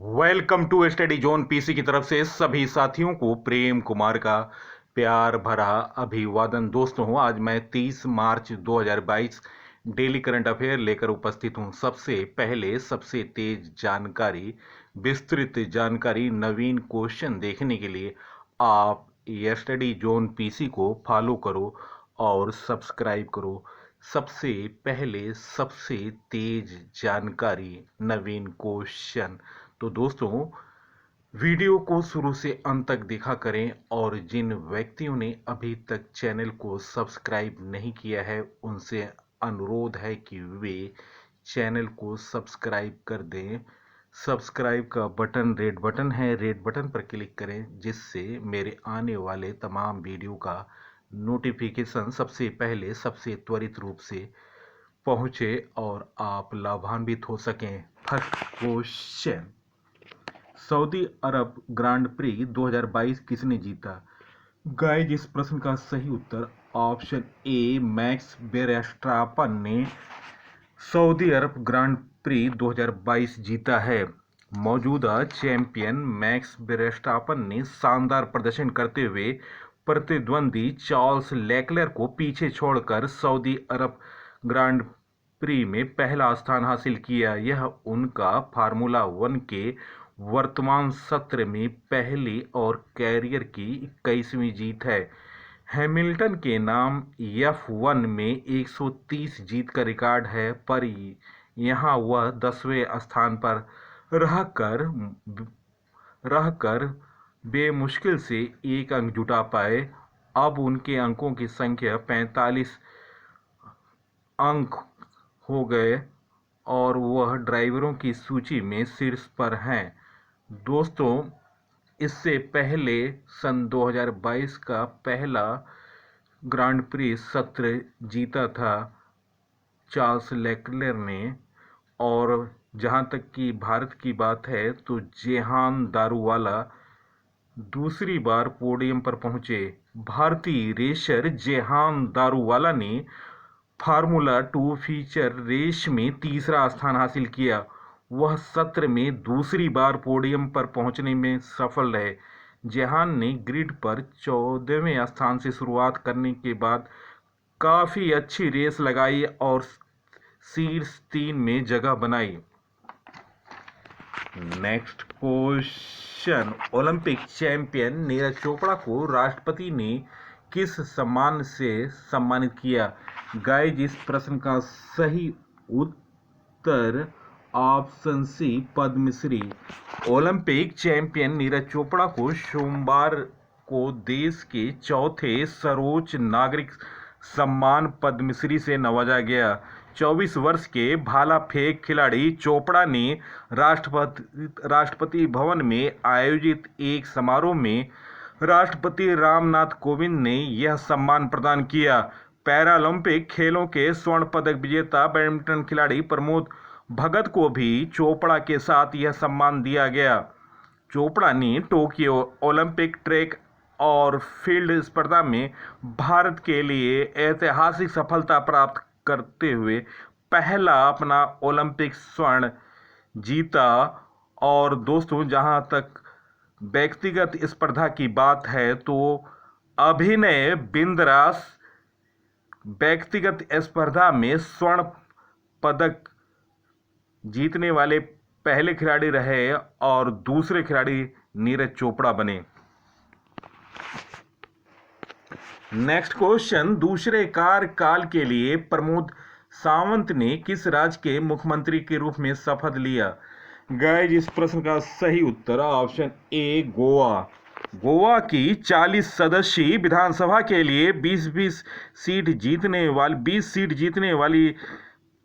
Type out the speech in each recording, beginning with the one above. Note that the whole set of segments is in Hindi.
Welcome to study zone PC की तरफ से सभी साथियों को प्रेम कुमार का प्यार भरा अभिवादन। दोस्तों, आज मैं 30 मार्च 2022 डेली करंट अफेयर लेकर उपस्थित हूं। सबसे पहले सबसे तेज जानकारी, विस्तृत जानकारी, नवीन क्वेश्चन देखने के लिए आप स्टडी जोन पीसी को फॉलो करो और सब्सक्राइब करो। सबसे पहले सबसे तेज जानकारी, नवीन क्वेश्चन। तो दोस्तों, वीडियो को शुरू से अंत तक देखा करें और जिन व्यक्तियों ने अभी तक चैनल को सब्सक्राइब नहीं किया है उनसे अनुरोध है कि वे चैनल को सब्सक्राइब कर दें। सब्सक्राइब का बटन रेड बटन है, रेड बटन पर क्लिक करें जिससे मेरे आने वाले तमाम वीडियो का नोटिफिकेशन सबसे पहले सबसे त्वरित रूप से पहुंचे और आप लाभान्वित हो सकें। फर्स्ट क्वेश्चन, सऊदी अरब ग्रांड प्री 2022 किसने जीता? गाइस, इस प्रश्न का सही उत्तर ऑप्शन ए मैक्स वेरस्टापन ने सऊदी अरब ग्रांड प्री 2022 जीता है। मौजूदा चैंपियन मैक्स वेरस्टापन ने शानदार प्रदर्शन करते हुए प्रतिद्वंदी चार्ल्स लेक्लर को पीछे छोड़कर सऊदी अरब ग्रांड प्री में पहला स्थान हासिल किया। यह उनका फार्मूला वन के वर्तमान सत्र में पहली और कैरियर की 21वीं जीत है। हैमिल्टन के नाम F1 में 130 जीत का रिकॉर्ड है, पर यहां वह 10वें स्थान पर रहकर बेमुश्किल से एक अंक जुटा पाए। अब उनके अंकों की संख्या 45 अंक हो गए और वह ड्राइवरों की सूची में शीर्ष पर हैं। दोस्तों, इससे पहले सन 2022 का पहला ग्रांड प्री सत्र जीता था चार्ल्स लेक्लर ने। और जहां तक कि भारत की बात है तो जेहान दारूवाला दूसरी बार पोडियम पर पहुंचे। भारतीय रेसर जेहान दारूवाला ने फार्मूला 2 फीचर रेस में तीसरा स्थान हासिल किया। वह सत्र में दूसरी बार पोडियम पर पहुंचने में सफल रहे। जेहान ने ग्रिड पर 14वें स्थान से शुरुआत करने के बाद काफी अच्छी रेस लगाई और शीर्ष 3 में जगह बनाई। Next question, Olympic champion Neeraj Chopra को राष्ट्रपति ने किस सम्मान से सम्मानित किया? गाइस, इस प्रश्न का सही उत्तर option C Padma Shri. Olympic champion Neeraj Chopra को सोमवार को देश के चौथे सर्वोच्च नागरिक सम्मान पद्मश्री से नवाजा गया। 24 वर्ष के भाला फेंक खिलाड़ी चोपड़ा ने राष्ट्रपति भवन में आयोजित एक समारोह में राष्ट्रपति रामनाथ कोविंद ने यह सम्मान प्रदान किया। पैरालंपिक खेलों के स्वर्ण पदक विजेता बैडमिंटन खिलाड़ी प्रमोद भगत को भी चोपड़ा के साथ यह सम्मान दिया गया। चोपड़ा ने टोक्यो ओलंपिक ट्रैक और फील्ड स्पर्धा में भारत के लिए ऐतिहासिक सफलता प्राप्त करते हुए पहला अपना ओलंपिक स्वर्ण जीता। और दोस्तों, जहां तक व्यक्तिगत स्पर्धा की बात है तो अभिनय बिंद्रा व्यक्तिगत स्पर्धा में स्वर्ण पदक जीतने वाले पहले खिलाड़ी रहे और दूसरे खिलाड़ी नीरज चोपड़ा बने। नेक्स्ट क्वेश्चन, दूसरे कार्यकाल के लिए प्रमोद सावंत ने किस राज्य के मुख्यमंत्री के रूप में शपथ लिया? गाइस, इस प्रश्न का सही उत्तर ऑप्शन ए गोवा। गोवा की 40 सदस्यीय विधानसभा के लिए 20 सीट जीतने वाली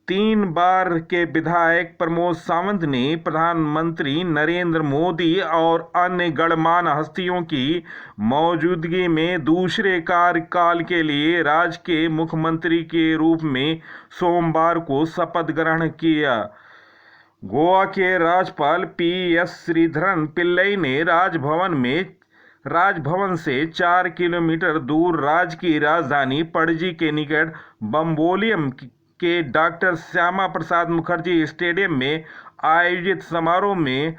3 बार के विधायक प्रमोद सावंत ने प्रधानमंत्री नरेंद्र मोदी और अन्य गणमान्य हस्तियों की मौजूदगी में दूसरे कार्यकाल के लिए राज्य के मुख्यमंत्री के रूप में सोमवार को शपथ ग्रहण किया। गोवा के राज्यपाल PS श्रीधरन पिल्लई ने राजभवन से 4 किलोमीटर दूर राज्य की राजधानी पणजी के निकट बम्बोलिम के डॉक्टर श्यामा प्रसाद मुखर्जी स्टेडियम में आयोजित समारोह में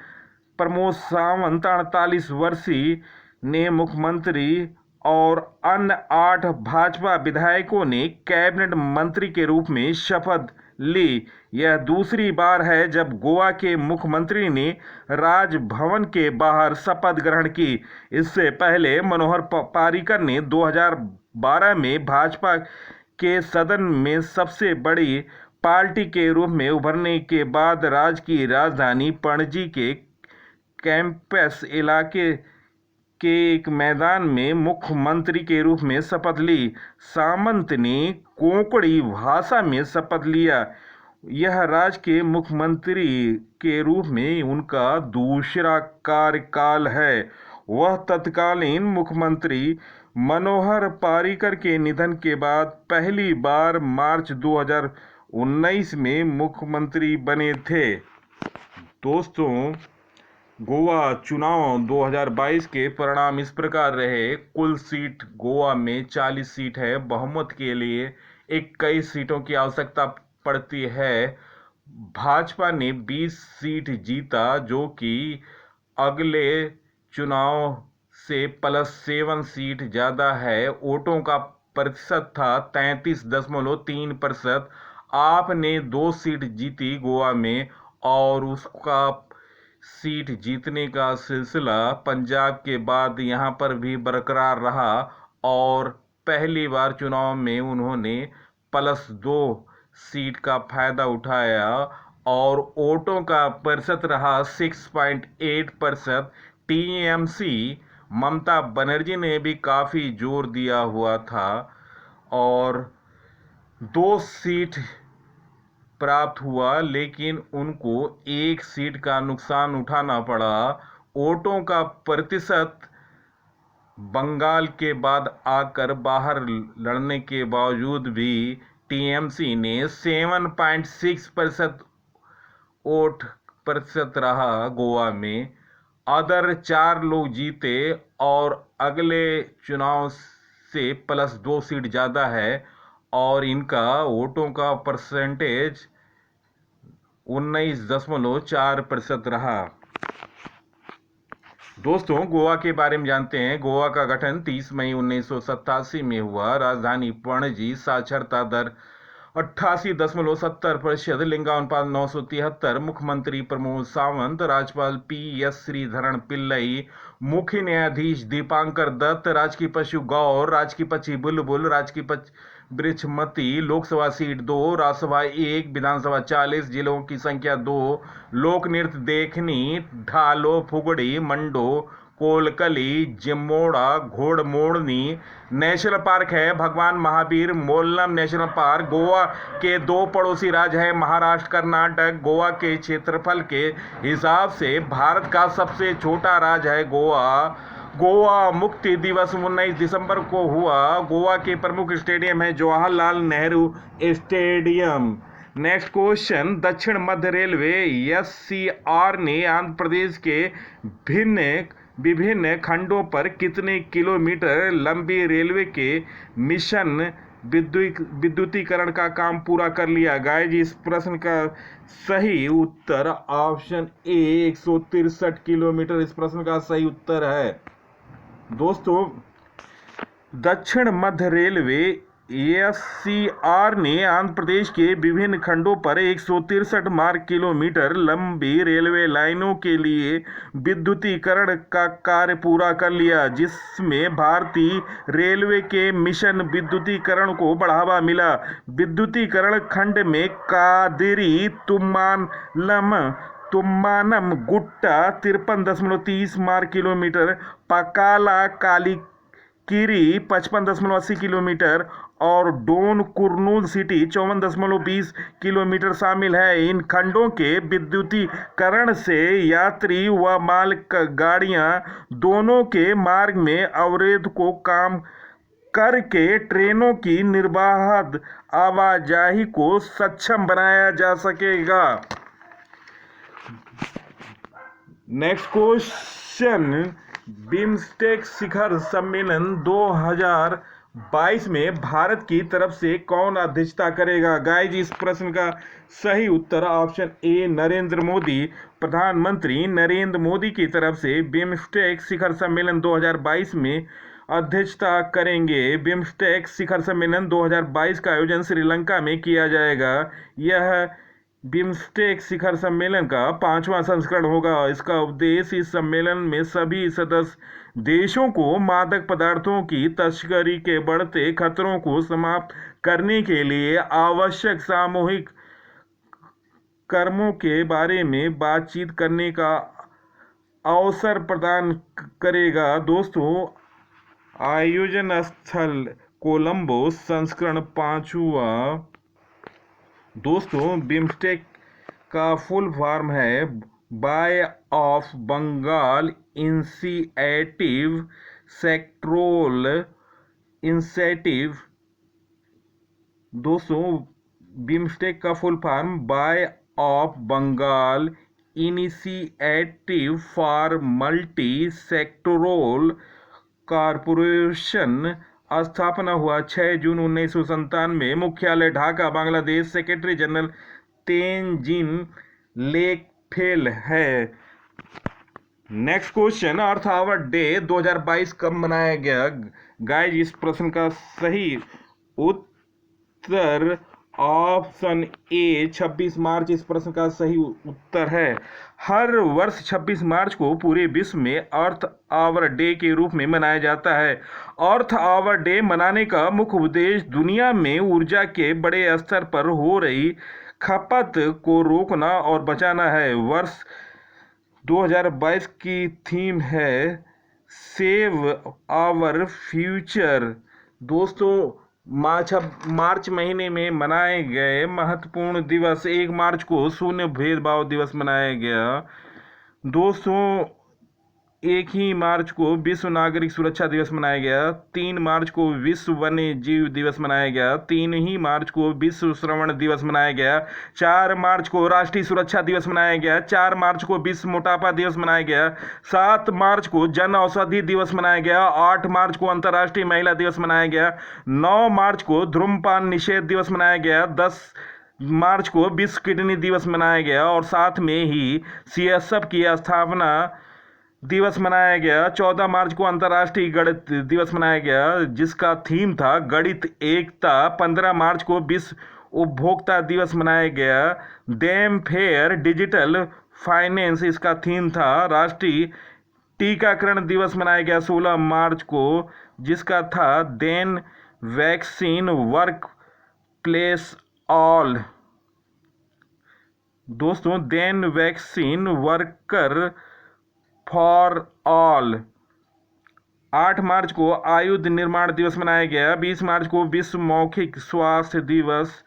प्रमोद सावंत 48 वर्षीय ने मुख्यमंत्री और अन्य 8 भाजपा विधायकों ने कैबिनेट मंत्री के रूप में शपथ ली। यह दूसरी बार है जब गोवा के मुख्यमंत्री ने राजभवन के बाहर शपथ ग्रहण की। इससे पहले मनोहर पार्रिकर ने 2012 में भाजपा के सदन में सबसे बड़ी पार्टी के रूप में उभरने के बाद राज्य की राजधानी पणजी के कैंपस इलाके के एक मैदान में मुख्यमंत्री के रूप में शपथ ली। सामंत ने कोंकणी भाषा में शपथ लिया। यह राज्य के मुख्यमंत्री के रूप में उनका दूसरा कार्यकाल है। वह तत्कालीन मुख्यमंत्री मनोहर पार्रिकर के निधन के बाद पहली बार मार्च 2019 में मुख्यमंत्री बने थे। दोस्तों, गोवा चुनाव 2022 के परिणाम इस प्रकार रहे। कुल सीट गोवा में 40 सीट है। बहुमत के लिए 21 सीटों की आवश्यकता पड़ती है। भाजपा ने 20 सीट जीता, जो कि अगले चुनाव से +7 सीट ज़्यादा है। वोटों का प्रतिशत था 33.3%। आपने 2 सीट जीती गोवा में, और उसका सीट जीतने का सिलसिला पंजाब के बाद यहाँ पर भी बरकरार रहा, और पहली बार चुनाव में उन्होंने +2 सीट का फायदा उठाया, और वोटों का प्रतिशत रहा 6.8%। टीएमसी ममता बनर्जी ने भी काफ़ी जोर दिया हुआ था, और 2 सीट प्राप्त हुआ, लेकिन उनको 1 सीट का नुकसान उठाना पड़ा। वोटों का प्रतिशत बंगाल के बाद आकर बाहर लड़ने के बावजूद भी टीएमसी ने 7.6% वोट प्रतिशत रहा गोवा में। अदर 4 लोग जीते, और अगले चुनाव से +2 सीट ज़्यादा है, और इनका वोटों का परसेंटेज 19.4% रहा। दोस्तों, गोवा के बारे में जानते हैं। गोवा का गठन 30 मई 1987 में हुआ। राजधानी पणजी। साक्षरता दर 88.70%। लिंगानुपात 973। मुख्यमंत्री प्रमोद सावंत। राज्यपाल PS श्रीधरन पिल्लई। मुख्य न्यायाधीश दीपांकर दत्त। राजकीय पशु गौर। राजकीय पक्षी बुलबुल। राजकीय पक्षी वृक्षमती। लोकसभा सीट 2, राज्यसभा 1, विधानसभा 40। जिलों की संख्या 2। लोक नृत्य देखनी, ढालो, फुगड़ी, मंडो, कोलकली, जिमोड़ा, घोड़मोड़नी। नेशनल पार्क है भगवान महावीर मोल्लम नेशनल पार्क। गोवा के 2 पड़ोसी राज्य हैं महाराष्ट्र, कर्नाटक। गोवा के क्षेत्रफल के हिसाब से भारत का सबसे छोटा राज्य है गोवा। गोवा मुक्ति दिवस 19 दिसंबर को हुआ। गोवा के प्रमुख स्टेडियम है Jawaharlal Nehru stadium. Next question, दक्षिण मध्य रेलवे SCR ने आंध्र प्रदेश के विभिन्न खंडों पर कितने किलोमीटर लंबी रेलवे के मिशन विद्युतीकरण का काम पूरा कर लिया? गाइस, इस प्रश्न का सही उत्तर ऑप्शन ए 163 किलोमीटर इस प्रश्न का सही उत्तर है। दोस्तों, दक्षिण मध्य रेलवे SCR ने आंध्र प्रदेश के विभिन्न खंडों पर 163 मार्ग किलोमीटर लंबी रेलवे लाइनों के लिए विद्युतीकरण का कार्य पूरा कर लिया, जिसमें भारतीय रेलवे के मिशन विद्युतीकरण को बढ़ावा मिला। विद्युतीकरण खंड में कादिरी, तुम्मानम गुट्टा 53.30 मार्ग किलोमीटर, पकाला कालिकिरी 55.80 किलोमीटर और डोन कुर्नूल सिटी 54.20 किलोमीटर शामिल है। इन खंडों के विद्युतीकरण से यात्री व माल गाड़ियां दोनों के मार्ग में अवरोध को कम करके ट्रेनों की निर्बाध आवाजाही को सक्षम बनाया जा सकेगा। नेक्स्ट क्वेश्चन, बिम्स्टेक शिखर सम्मेलन 2022 में भारत की तरफ से कौन अध्यक्षता करेगा? गाइस, इस प्रश्न का सही उत्तर ऑप्शन ए नरेंद्र मोदी। प्रधानमंत्री नरेंद्र मोदी की तरफ से बिम्स्टेक शिखर सम्मेलन 2022 में अध्यक्षता करेंगे। बिम्स्टेक शिखर सम्मेलन 2022 का आयोजन श्रीलंका में किया जाएगा। यह बिम्स्टेक शिखर सम्मेलन का 5वां संस्करण होगा। इसका उद्देश्य इस सम्मेलन में सभी सदस्य देशों को मादक पदार्थों की तस्करी के बढ़ते खतरों को समाप्त करने के लिए आवश्यक सामूहिक कर्मों के बारे में बातचीत करने का अवसर प्रदान करेगा। दोस्तों, आयोजन स्थल कोलंबो, संस्करण 5वां। दोस्तों, बिम्स्टेक का फुल फॉर्म है Bay of Bengal initiative sectoral initiative. दोस्तों, बिम्स्टेक का full form Bay of Bengal initiative for multi sectoral corporation. स्थापना हुआ 6 जून 1997। मुख्यालय ढाका, बांग्लादेश। सेक्रेटरी जनरल तेनजिन लेकफेल है। Next question, earth hour day 2022 कब मनाया गया? गाइज, इस प्रश्न का सही उत्तर ऑप्शन ए 26 मार्च इस प्रश्न का सही उत्तर है। हर वर्ष 26 मार्च को पूरे विश्व में अर्थ आवर डे के रूप में मनाया जाता है। अर्थ आवर डे मनाने का मुख्य उद्देश्य दुनिया में ऊर्जा के बड़े स्तर पर हो रही खपत को रोकना और बचाना है। वर्ष 2022 की थीम है सेव आवर फ्यूचर। दोस्तों, मार्च महीने में मनाए गए महत्वपूर्ण दिवस: 1 मार्च को शून्य भेदभाव दिवस मनाया गया। दोस्तों, 1 ही मार्च को विश्व नागरिक सुरक्षा दिवस मनाया गया। 3 मार्च को विश्व वन्य जीव दिवस मनाया गया। 3 ही मार्च को विश्व श्रवण दिवस मनाया गया। 4 मार्च को राष्ट्रीय सुरक्षा दिवस मनाया गया। 4 मार्च को विश्व मोटापा दिवस मनाया गया। 7 मार्च को जन औषधि दिवस मनाया गया। 8 मार्च को अंतर्राष्ट्रीय महिला दिवस मनाया गया। 9 मार्च को धूम्रपान निषेध दिवस मनाया गया। 10 मार्च को विश्व किडनी दिवस मनाया गया और साथ में ही CSF की स्थापना दिवस मनाया गया। 14 मार्च को अंतर्राष्ट्रीय गणित दिवस मनाया गया जिसका थीम था गणित एकता। 15 मार्च को विश्व उपभोक्ता दिवस मनाया गया। देम फेयर डिजिटल फाइनेंस इसका थीम था। राष्ट्रीय टीकाकरण दिवस मनाया गया 16 मार्च को जिसका था then vaccine work place all. दोस्तों, then vaccine worker for all. 8 March को आयुध निर्माण दिवस मनाया गया। 20 मार्च को विश्व मौखिक स्वास्थ्य दिवस।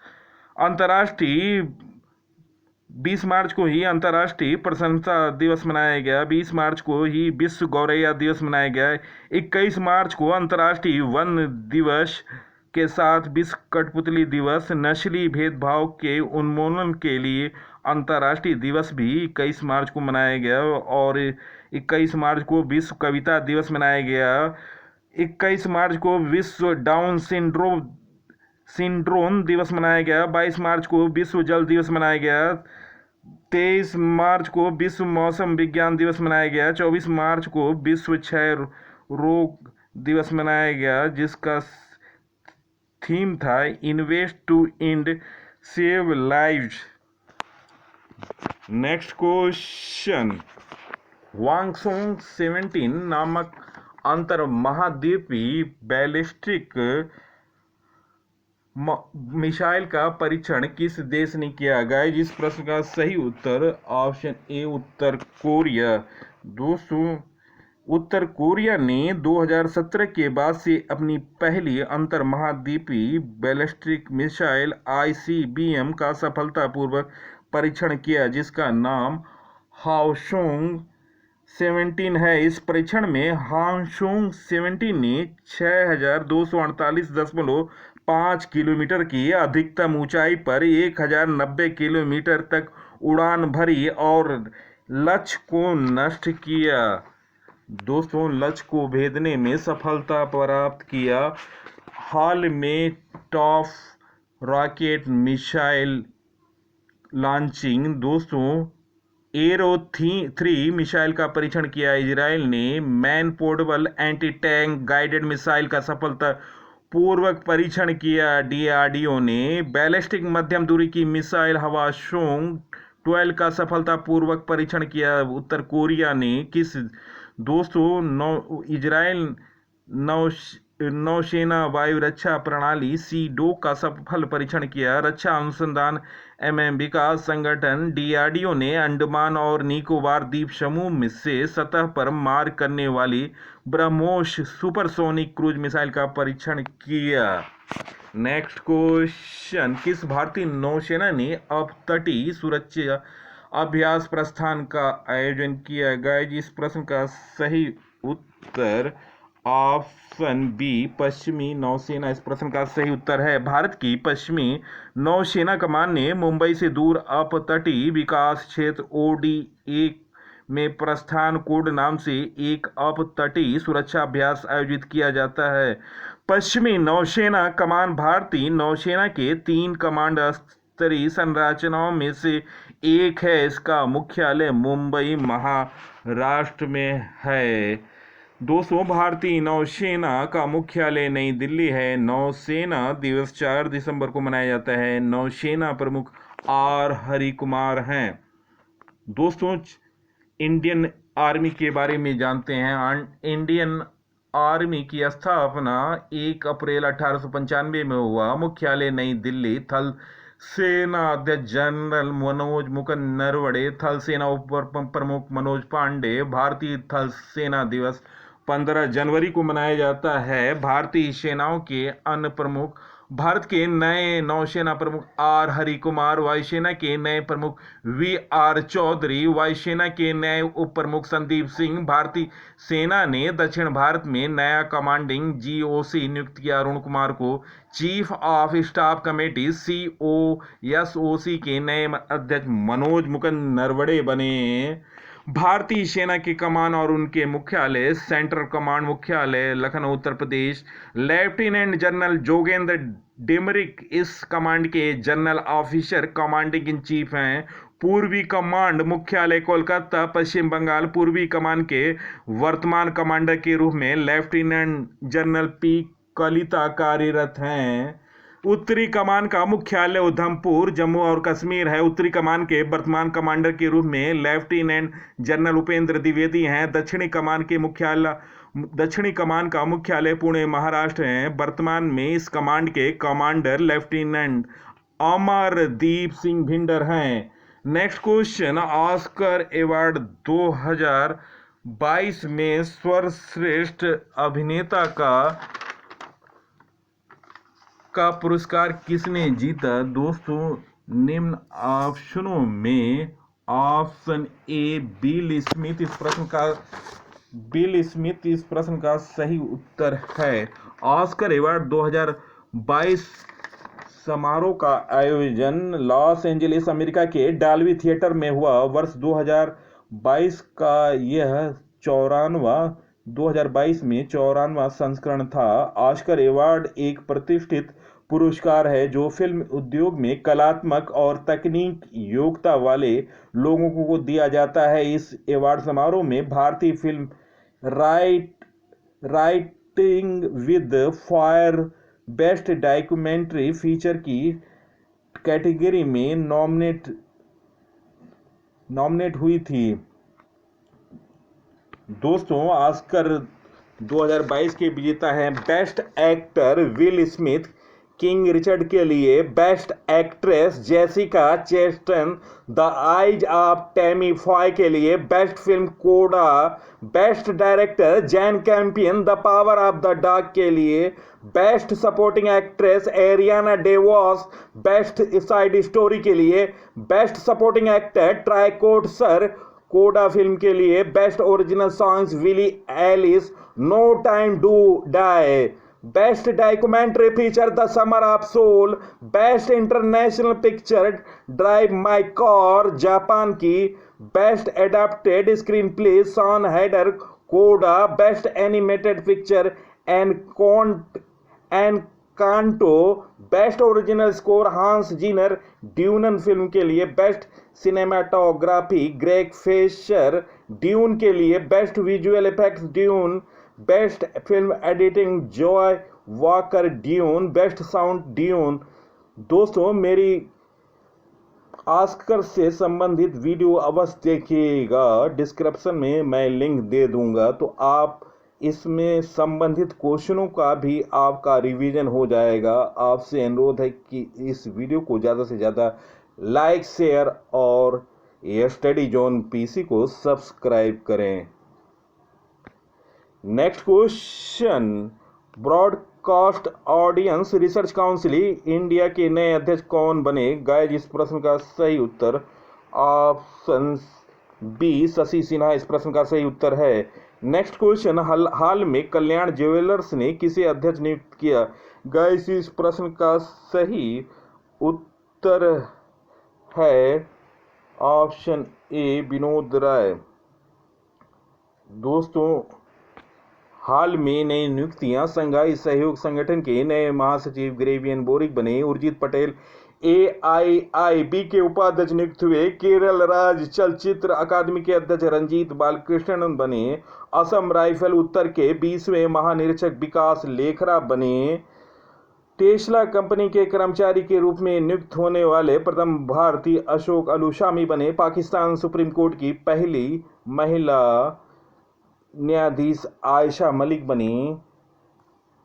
20 मार्च को ही अंतर्राष्ट्रीय प्रशंसा दिवस मनाया गया। 20 मार्च को ही विश्व गौरैया दिवस मनाया गया। 21 मार्च को अंतर्राष्ट्रीय वन दिवस के साथ विश्व कठपुतली दिवस। नस्ली भेदभाव के उन्मूलन के लिए अंतर्राष्ट्रीय दिवस भी 21 मार्च को मनाया गया और 21 मार्च को विश्व कविता दिवस मनाया गया। 21 मार्च को विश्व डाउन सिंड्रोम दिवस मनाया गया। 22 मार्च को विश्व जल दिवस मनाया गया। 23 मार्च को विश्व मौसम विज्ञान दिवस मनाया गया। 24 मार्च को विश्व क्षय रोग दिवस मनाया गया जिसका थीम था invest to and save lives. Next question, वांगसोंग 17 नामक अंतर महाद्वीपीय बैलिस्टिक मिसाइल का परीक्षण किस देश ने किया? गाइस, इस प्रश्न का सही उत्तर ऑप्शन ए उत्तर कोरिया। दोस्तों, उत्तर कोरिया ने 2017 के बाद से अपनी पहली अंतर महाद्वीपीय बैलिस्टिक मिसाइल ICBM का सफलतापूर्वक परीक्षण किया जिसका नाम हाओसोंग 17 है। इस परीक्षण में हाओसोंग 17 ने 6248.5 किलोमीटर की अधिकतम ऊंचाई पर 1090 किलोमीटर तक उड़ान भरी और लक्ष्य को नष्ट किया। दोस्तों, लक्ष्य को भेदने में सफलता प्राप्त किया। हाल में टॉप रॉकेट मिसाइल लॉन्चिंग। दोस्तों, एरो 3 मिसाइल का परीक्षण किया। इजराइल ने man portable anti tank guided missile का सफलतापूर्वक परीक्षण किया। डीआरडीओ ने बैलिस्टिक मध्यम दूरी की मिसाइल हवासोंग 12 का सफलतापूर्वक परीक्षण किया। उत्तर कोरिया ने इजराइल नौसेना वायु रक्षा प्रणाली सी-2 का सफल परीक्षण किया। रक्षा अनुसंधान एवं विकास संगठन डीआरडीओ ने अंडमान और निकोबार द्वीप समूह से सतह पर मार करने वाली ब्रह्मोस सुपरसोनिक क्रूज मिसाइल का परीक्षण किया। नेक्स्ट क्वेश्चन, किस भारतीय नौसेना ने अपतटीय सुरक्षा अभ्यास प्रस्थान का आयोजन किया? गाइस, इस प्रश्न का सही उत्तर ऑप्शन बी, पश्चिमी नौसेना इस प्रश्न का सही उत्तर है। भारत की पश्चिमी नौसेना कमान ने मुंबई से दूर अपतटीय विकास क्षेत्र ODA में प्रस्थान कोड नाम से एक अपतटीय सुरक्षा अभ्यास आयोजित किया जाता है। पश्चिमी नौसेना कमान भारतीय नौसेना के 3 कमांड स्तरीय संरचनाओं में से एक है। इसका मुख्यालय मुंबई, महाराष्ट्र में है। दोस्तों, भारतीय नौसेना का मुख्यालय नई दिल्ली है। नौसेना दिवस 4 दिसंबर को मनाया जाता है। नौसेना प्रमुख आर हरि कुमार हैं। दोस्तों, इंडियन आर्मी के बारे में जानते हैं। इंडियन आर्मी की स्थापना 1 अप्रैल 1895 में हुआ। मुख्यालय नई दिल्ली। थल सेना अध्यक्ष जनरल मनोज मुकुंद नरवणे, थल सेना उप प्रमुख मनोज पांडे। भारतीय थल सेना दिवस 15 जनवरी को मनाया जाता है। भारतीय सेनाओं के अन्य प्रमुख: भारत के नए नौसेना प्रमुख आर हरि कुमार, वायुसेना के नए प्रमुख VR चौधरी, वायुसेना के नए उप प्रमुख संदीप सिंह। भारतीय सेना ने दक्षिण भारत में नया कमांडिंग GOC नियुक्त किया। अरुण कुमार को chief of staff committee COSOC के नए अध्यक्ष मनोज मुकुंद नरवणे बने। भारतीय सेना के कमान और उनके मुख्यालय: सेंट्रल कमांड मुख्यालय लखनऊ, उत्तर प्रदेश। लेफ्टिनेंट जनरल जोगेंद्र डिमरिक इस कमांड के general officer commanding in chief हैं। पूर्वी कमांड मुख्यालय कोलकाता, पश्चिम बंगाल। पूर्वी कमान के वर्तमान कमांडर के रूप में लेफ्टिनेंट जनरल P कलिता कार्यरत हैं। उत्तरी कमान का मुख्यालय उधमपुर, जम्मू और कश्मीर है। उत्तरी कमान के वर्तमान कमांडर के रूप में लेफ्टिनेंट जनरल उपेंद्र द्विवेदी हैं। दक्षिणी कमान का मुख्यालय पुणे, महाराष्ट्र है। वर्तमान में इस कमांड के कमांडर लेफ्टिनेंट अमरदीप सिंह भिंडर हैं। नेक्स्ट क्वेश्चन, ऑस्कर अवार्ड 2022 में सर्वश्रेष्ठ अभिनेता का पुरस्कार किसने जीता? दोस्तों, निम्न ऑप्शनों में ऑप्शन ए बिल स्मिथ इस प्रश्न का सही उत्तर है। ऑस्कर अवार्ड 2022 समारोह का आयोजन लॉस एंजलिस, अमेरिका के डॉल्बी थिएटर में हुआ। वर्ष 2022 का यह 2022 संस्करण था। ऑस्कर अवार्ड एक प्रतिष्ठित पुरस्कार है जो फिल्म उद्योग में कलात्मक और तकनीक योग्यता वाले लोगों को दिया जाता है। इस अवार्ड समारोह में भारतीय film writing with fire best documentary feature की कैटेगरी में नॉमिनेट हुई थी। दोस्तों, ऑस्कर 2022 के विजेता हैं best actor Will Smith, King Richard के लिए best actress Jessica Chastain, the eyes of Tammy Faye के लिए best film Coda, best director Jane Campion the power of the dog के लिए best supporting actress Ariana DeBose, best side story के लिए best supporting actor try कोटसर, Coda film के लिए best original songs Billie Eilish, no time to die, best documentary feature the summer of soul, best international picture drive my car Japan की, best adapted screenplay Sian Heder Coda, best animated picture Encanto. Best original score Hans Zimmer Dune film के लिए। Best cinematography Greig Fraser Dune के लिए। Best visual effects Dune. Best film editing Joe Walker Dune. Best sound Dune. दोस्तों, मेरी ऑस्कर से संबंधित वीडियो अवश्य देखिएगा, डिस्क्रिप्शन में मैं लिंक दे दूंगा, तो आप इसमें संबंधित क्वेश्चनों का भी आपका रिवीजन हो जाएगा। आपसे अनुरोध है कि इस वीडियो को ज़्यादा से ज़्यादा लाइक, शेयर और ये स्टडी जोन पीसी को सब्सक्राइब करें। Next question, broadcast audience research council India के नए अध्यक्ष कौन बने? गाइस, इस प्रश्न का सही उत्तर ऑप्शन बी शशि सिन्हा इस प्रश्न का सही उत्तर है। नेक्स्ट क्वेश्चन, हाल में कल्याण ज्वेलर्स ने किसे अध्यक्ष नियुक्त किया? गाइस, इस प्रश्न का सही उत्तर है ऑप्शन ए विनोद राय। दोस्तों, हाल में नई नियुक्तियां, संघाई सहयोग संगठन के नए महासचिव ग्रेवियन बोरिक बने। उर्जित पटेल AIIB के उपाध्यक्ष नियुक्त हुए। केरल राज्य चलचित्र अकादमी के अध्यक्ष रंजीत बालकृष्णन बने। असम राइफल उत्तर के 20वें महानिरीक्षक विकास लेखरा बने। टेस्ला कंपनी के कर्मचारी के रूप में नियुक्त होने वाले प्रथम भारतीय अशोक अलूशामी बने। पाकिस्तान सुप्रीम कोर्ट की पहली महिला न्यायाधीश आयशा मलिक बनी।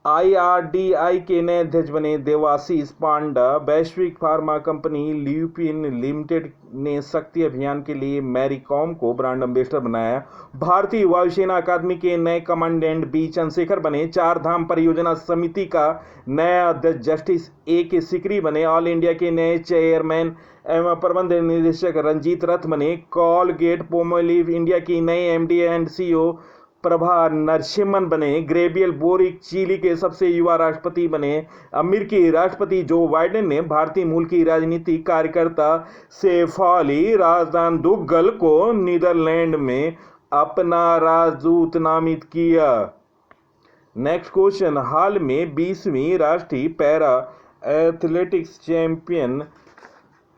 IRDI के नए अध्यक्ष बने देवाशीष पांडा। वैश्विक फार्मा कंपनी ल्यूपिन लिमिटेड ने शक्ति अभियान के लिए मैरी कॉम को ब्रांड एम्बेसडर बनाया। भारतीय वायुसेना अकादमी के नए कमांडेंट बी चंद्रशेखर बने। चार धाम परियोजना समिति का नया अध्यक्ष जस्टिस AK सिकरी बने। ऑल इंडिया के नए चेयरमैन एवं प्रबंध निदेशक रंजीत रथ बने। कॉलगेट पोमोलिव इंडिया की नई MD and CEO Prabha Narasimhan बने। ग्रेवियल बोरिक चिली के सबसे युवा राष्ट्रपति बने। अमेरिकी राष्ट्रपति जो बाइडेन ने भारतीय मूल की राजनीतिक कार्यकर्ता शेफाली राजदान-दुग्गल को नीदरलैंड में अपना राजदूत नामित किया। नेक्स्ट क्वेश्चन, हाल में 20वीं राष्ट्रीय पैरा एथलेटिक्स चैंपियन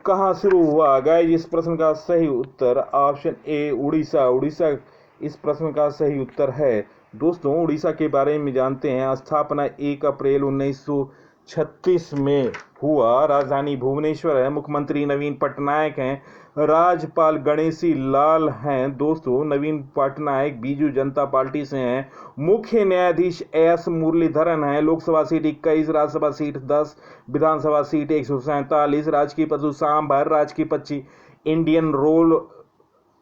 कहाँ शुरू हुआ? गाइस, इस प्रश्न का सही उत्तर ऑप्शन ए उड़ीसा इस प्रश्न का सही उत्तर है। दोस्तों, उड़ीसा के बारे में जानते हैं। स्थापना 1 अप्रैल 1936 में हुआ। राजधानी भुवनेश्वर है। मुख्यमंत्री नवीन पटनायक हैं। राज्यपाल गणेशी लाल हैं। दोस्तों, नवीन पटनायक बीजू जनता पार्टी से हैं। मुख्य न्यायाधीश S मुरलीधरन हैं। लोकसभा सीट 21, राज्यसभा सीट 10, विधानसभा सीट 147। राजकीय पशु सांभर, राजकीय पक्षी इंडियन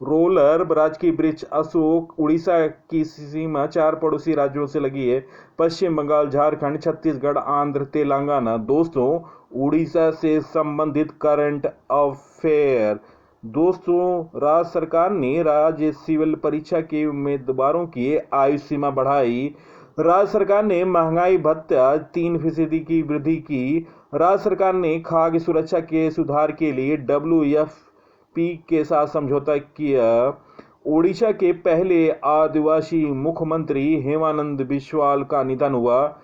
रोलर, राजकीय वृक्ष अशोक। उड़ीसा की सीमा 4 पड़ोसी राज्यों से लगी है, पश्चिम बंगाल, झारखंड, छत्तीसगढ़, आंध्र, तेलंगाना। दोस्तों, उड़ीसा से संबंधित करंट अफेयर। दोस्तों, राज्य सरकार ने राज्य सिविल परीक्षा के उम्मीदवारों की आयु सीमा बढ़ाई। राज्य सरकार ने महंगाई भत्ता 3% की वृद्धि की। राज्य सरकार ने खाद्य सुरक्षा के सुधार के लिए WFP के साथ समझौता किया। ओडिशा के पहले आदिवासी मुख्यमंत्री हेमानंद बिस्वाल का निधन हुआ।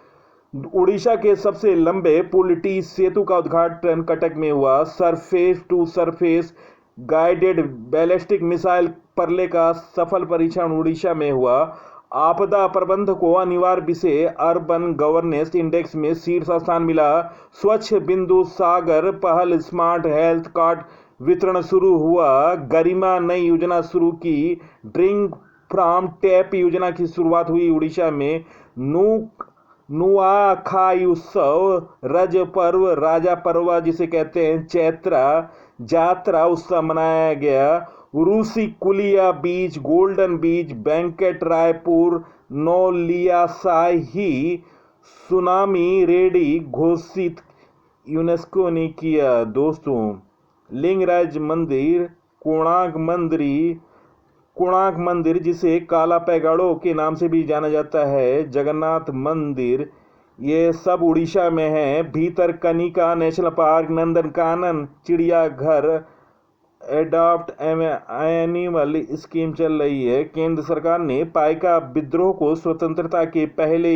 ओडिशा के सबसे लंबे पुल टी सेतु का उद्घाटन कटक में हुआ। Surface to surface guided ballistic missile Pralay का सफल परीक्षण ओडिशा में हुआ। आपदा प्रबंधन को अनिवार्य विषय अर्बन गवर्नेंस इंडेक्स में शीर्ष स्थान मिला। स्वच्छ बिंदु सागर पहल स्मार्ट हेल्थ कार्ड वितरण शुरू हुआ। गरिमा नई योजना शुरू की। ड्रिंक फ्रॉम टैप योजना की शुरुआत हुई उड़ीसा में। नुआखाई उत्सव, रज पर्व, राजा पर्व जिसे कहते हैं, चैत्रा जात्रा उत्सव मनाया गया। Rushikulya beach, golden beach, Venkatraipur, Nauliashahi tsunami ready घोषित यूनेस्को ने किया। दोस्तों, लिंगराज मंदिर, कोणार्क मंदिर जिसे काला पैगाड़ो के नाम से भी जाना जाता है, जगन्नाथ मंदिर, ये सब उड़ीसा में है। भीतरकनिका नेशनल पार्क, नंदनकानन चिड़ियाघर, एडॉप्ट एनिमल स्कीम चल रही है। केंद्र सरकार ने पाइका विद्रोह को स्वतंत्रता के पहले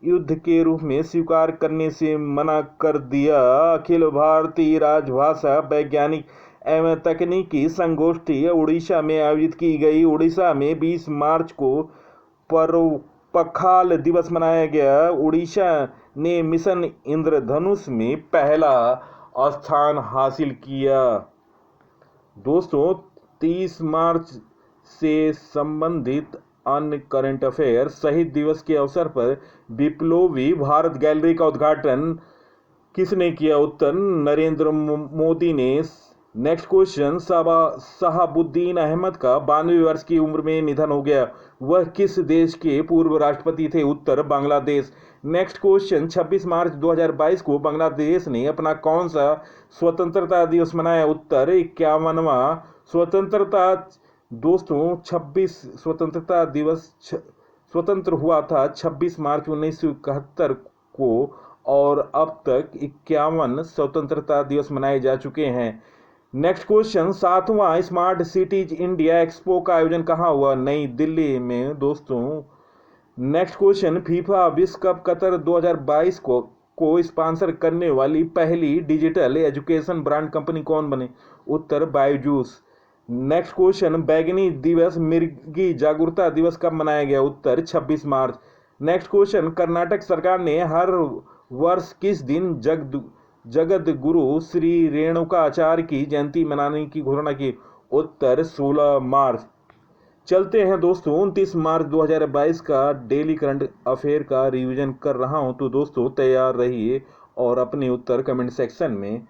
युद्ध के रूप में स्वीकार करने से मना कर दिया। अखिल भारतीय राजभाषा वैज्ञानिक एवं तकनीकी संगोष्ठी उड़ीसा में आयोजित की गई। उड़ीसा में 20 मार्च को पखाल दिवस मनाया गया। उड़ीसा ने मिशन इंद्रधनुष में पहला स्थान हासिल किया। दोस्तों, 30 मार्च से संबंधित अन्य करंट अफेयर। शहीद दिवस के अवसर पर विप्लवी भारत गैलरी का उद्घाटन किसने किया? उत्तर, नरेंद्र मोदी ने। नेक्स्ट क्वेश्चन, शहाबुद्दीन अहमद का 92 वर्ष की उम्र में निधन हो गया। वह किस देश के पूर्व राष्ट्रपति थे? उत्तर, बांग्लादेश। नेक्स्ट क्वेश्चन, 26 मार्च 2022 को बांग्लादेश ने अपना कौन सा स्वतंत्रता दिवस मनाया? उत्तर, 51वां स्वतंत्रता। दोस्तों, 26 स्वतंत्रता दिवस स्वतंत्र हुआ था 26 मार्च 1971 को और अब तक 51 स्वतंत्रता दिवस मनाए जा चुके हैं। नेक्स्ट क्वेश्चन, 7वां स्मार्ट सिटीज इंडिया एक्सपो का आयोजन कहाँ हुआ? नई दिल्ली में। दोस्तों, नेक्स्ट क्वेश्चन, फीफा विश्व कप कतर 2022 को स्पॉन्सर करने वाली पहली डिजिटल एजुकेशन ब्रांड कंपनी कौन बने? उत्तर, बायजूस। नेक्स्ट क्वेश्चन, बैगनी दिवस मिर्गी जागरूकता दिवस कब मनाया गया? उत्तर, 26 मार्च। नेक्स्ट क्वेश्चन, कर्नाटक सरकार ने हर वर्ष किस दिन जगत गुरु श्री रेणुकाचार्य की जयंती मनाने की घोषणा की? उत्तर, 16 मार्च। चलते हैं दोस्तों, 29 मार्च 2022 का डेली करंट अफेयर का रिवीजन कर रहा हूं, तो दोस्तों तैयार रहिए और अपने उत्तर कमेंट सेक्शन में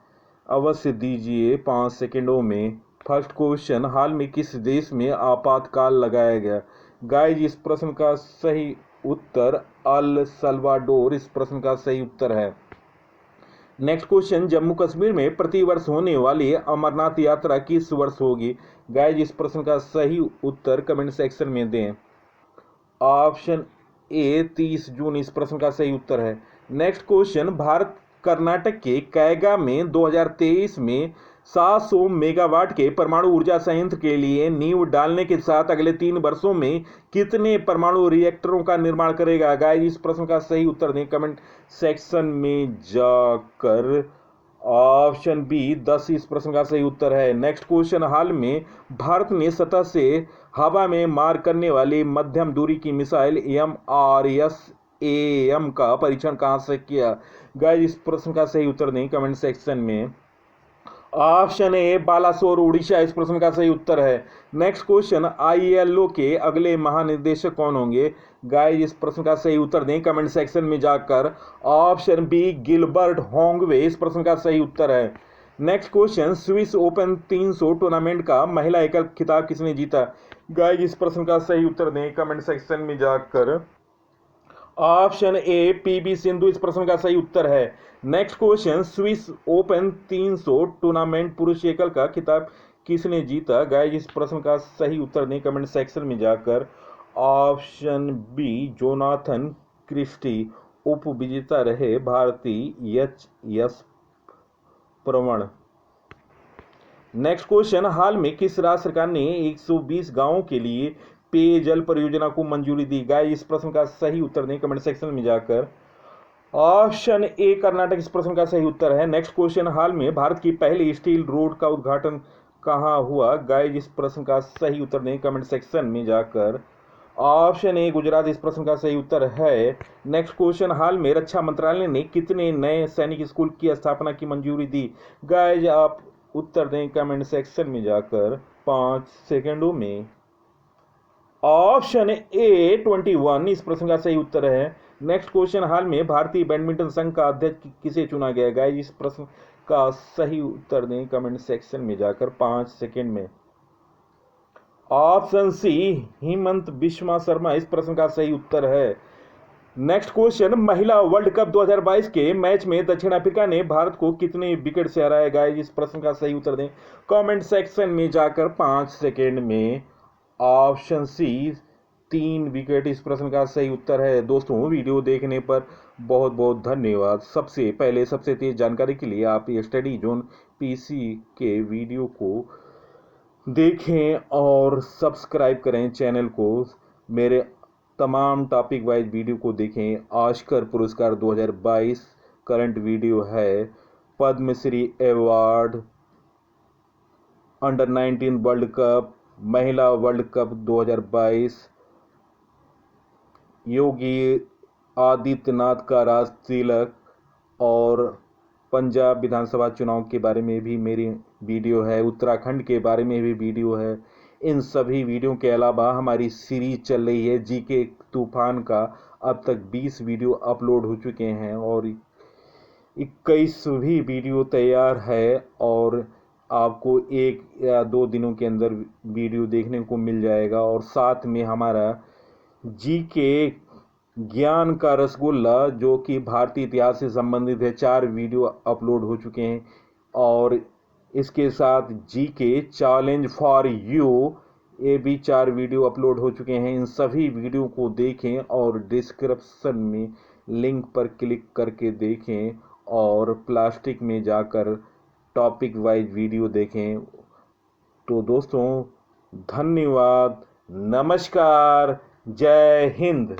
अवश्य दीजिए 5 सेकेंडों में। फर्स्ट क्वेश्चन, हाल में किस देश में आपातकाल लगाया गया? गाइज, इस प्रश्न का सही उत्तर अल सल्वाडोर इस प्रश्न का सही उत्तर है। नेक्स्ट क्वेश्चन, जम्मू कश्मीर में प्रतिवर्ष होने वाली अमरनाथ यात्रा किस वर्ष होगी? गाइज, इस प्रश्न का सही उत्तर कमेंट सेक्शन में दें। ऑप्शन ए 30 जून इस प्रश्न का सही उत्तर है। नेक्स्ट क्वेश्चन, भारत कर्नाटक के कैगा में 2023 में 700 मेगावाट के परमाणु ऊर्जा संयंत्र के लिए नींव डालने के साथ अगले 3 वर्षों में कितने परमाणु रिएक्टरों का निर्माण करेगा? गाइस, इस प्रश्न का सही उत्तर दें कमेंट सेक्शन में जाकर। ऑप्शन बी 10 इस प्रश्न का सही उत्तर है। नेक्स्ट क्वेश्चन, हाल में भारत ने सतह से हवा में मार करने वाली मध्यम दूरी की मिसाइल MRSAM का परीक्षण कहां से किया? गाइस, इस प्रश्न का सही उत्तर दें कमेंट सेक्शन में। ऑप्शन ए बालासोर उड़ीसा इस प्रश्न का सही उत्तर है। नेक्स्ट क्वेश्चन, ILO के अगले महानिदेशक कौन होंगे? गाइस, इस प्रश्न का सही उत्तर दें कमेंट सेक्शन में जाकर। ऑप्शन बी गिलबर्ट होंगवे इस प्रश्न का सही उत्तर है। Next question, Swiss open 300 tournament का महिला एकल खिताब किसने जीता? गाइस, इस प्रश्न का सही उत्तर दें कमेंट सेक्शन में जाकर। ऑप्शन ए PV सिंधु इस प्रश्न का सही उत्तर है। Next question, Swiss open 300 tournament पुरुष एकल का खिताब किसने जीता? गाइस, इस प्रश्न का सही उत्तर दें कमेंट सेक्शन में जाकर। ऑप्शन बी जोनाथन क्रिस्टी उप विजेता रहे भारतीय HS प्रवण। नेक्स्ट क्वेश्चन, हाल में किस राज्य सरकार ने 120 गांवों के लिए पेयजल परियोजना को मंजूरी दी? गाइस, इस प्रश्न का सही उत्तर दें कमेंट सेक्शन में जाकर। ऑप्शन ए कर्नाटक इस प्रश्न का सही उत्तर है। नेक्स्ट क्वेश्चन, हाल में भारत की पहली स्टील रोड का उद्घाटन कहां हुआ? गाइस, इस प्रश्न का सही उत्तर दें कमेंट सेक्शन में जाकर। ऑप्शन ए गुजरात इस प्रश्न का सही उत्तर है। नेक्स्ट क्वेश्चन, हाल में रक्षा मंत्रालय ने कितने नए सैनिक स्कूल की स्थापना की मंजूरी दी? गाइस, आप उत्तर दें कमेंट सेक्शन में जाकर 5 सेकेंडों में। ऑप्शन ए 21 इस प्रश्न का सही उत्तर है। नेक्स्ट क्वेश्चन, हाल में भारतीय बैडमिंटन संघ का अध्यक्ष किसे चुना गया? गाइस, इस प्रश्न का सही उत्तर दें कमेंट सेक्शन में जाकर 5 सेकेंड में। ऑप्शन सी हेमंत बिस्वा शर्मा इस प्रश्न का सही उत्तर है। नेक्स्ट क्वेश्चन, महिला वर्ल्ड कप 2022 के मैच में दक्षिण अफ्रीका ने भारत को कितने विकेट से हराया? गाइस, इस प्रश्न का सही उत्तर दें कमेंट सेक्शन में जाकर 5 सेकेंड में। ऑप्शन सी 3 विकेट इस प्रश्न का सही उत्तर है। दोस्तों, वीडियो देखने पर बहुत बहुत धन्यवाद। सबसे पहले सबसे तेज जानकारी के लिए आप ये स्टडी जोन PC के वीडियो को देखें और सब्सक्राइब करें चैनल को। मेरे तमाम टॉपिक वाइज वीडियो को देखें। ऑस्कर पुरस्कार 2022 करंट वीडियो है, Padma Shri award, under 19 world cup, महिला वर्ल्ड कप 2022, योगी आदित्यनाथ का राज तिलक और पंजाब विधानसभा चुनाव के बारे में भी मेरी वीडियो है, उत्तराखंड के बारे में भी वीडियो है। इन सभी वीडियो के अलावा हमारी सीरीज चल रही है जीके तूफान का। अब तक 20 वीडियो अपलोड हो चुके हैं और 21वीं वीडियो तैयार है और आपको 1 या 2 दिनों के अंदर वीडियो देखने को मिल जाएगा। और साथ में हमारा जीके ज्ञान का रसगुल्ला जो कि भारतीय इतिहास से संबंधित है, 4 वीडियो अपलोड हो चुके हैं। और इसके साथ जीके चैलेंज फॉर यू, ये भी 4 वीडियो अपलोड हो चुके हैं। इन सभी वीडियो को देखें और डिस्क्रिप्शन में लिंक पर क्लिक करके देखें और प्लास्टिक में जाकर टॉपिक वाइज वीडियो देखें। तो दोस्तों धन्यवाद, नमस्कार, जय हिंद।